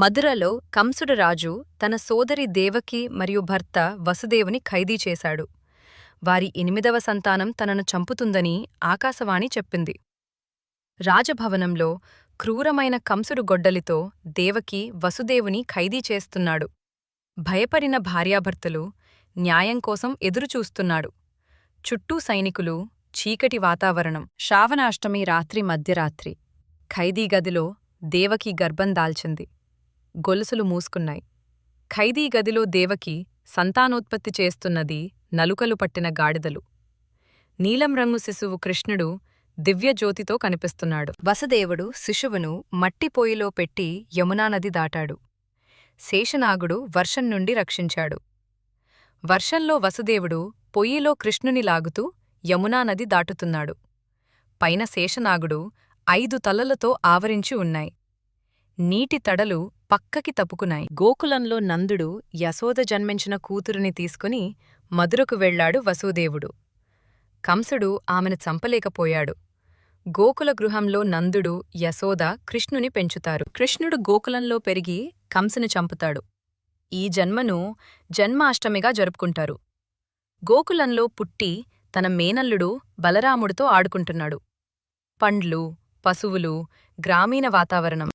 మధురలో కంసుడు రాజు తన సోదరి దేవకి మరియు భర్త వసుదేవుని ఖైదీ చేశాడు. వారి 8వ సంతానం తనను చంపుతుందని ఆకాశవాణి చెప్పింది. రాజభవనంలో క్రూరమైన కంసుడు గొడ్డలితో దేవకి వసుదేవుని ఖైదీ చేస్తున్నాడు. భయపడిన భార్యాభర్తలు న్యాయం కోసం ఎదురుచూస్తున్నాడు. చుట్టూ సైనికులు, చీకటి వాతావరణం. శ్రావణాష్టమి రాత్రి మధ్యరాత్రి. ఖైదీ గదిలో దేవకి గర్భం దాల్చింది. గొలుసులు మూసుకున్నాయి. ఖైదీ గదిలో దేవకి సంతానోత్పత్తి చేస్తున్నది నలుకలు పట్టిన గాడిదలు. నీలం రంగు శిశువు కృష్ణుడు దివ్యజ్యోతితో కనిపిస్తున్నాడు. వసుదేవుడు శిశువును మట్టిపోయిలో పెట్టి యమునానది దాటాడు. శేషనాగుడు వర్షం నుండి రక్షించాడు. వర్షంలో వసుదేవుడు పొయ్యిలో కృష్ణుని లాగుతూ యమునానది దాటుతున్నాడు. పైన శేషనాగుడు 5 తలలతో ఆవరించి ఉన్నాయి. నీటి తడలు పక్కకి తప్పుకున్నాయి. గోకులంలో నందుడు యశోద జన్మించిన కూతురిని తీసుకుని మధురకు వెళ్లాడు వసుదేవుడు. కంసుడు ఆమెను చంపలేకపోయాడు. గోకుల గృహంలో నందుడు, యశోద కృష్ణుని పెంచుతారు. కృష్ణుడు గోకులంలో పెరిగి కంసుని చంపుతాడు. ఈ జన్మను జన్మాష్టమిగా జరుపుకుంటారు. గోకులంలో పుట్టి తన మేనల్లుడు బలరాముడితో ఆడుకుంటున్నాడు. పండ్లు, పశువులు, గ్రామీణ వాతావరణం.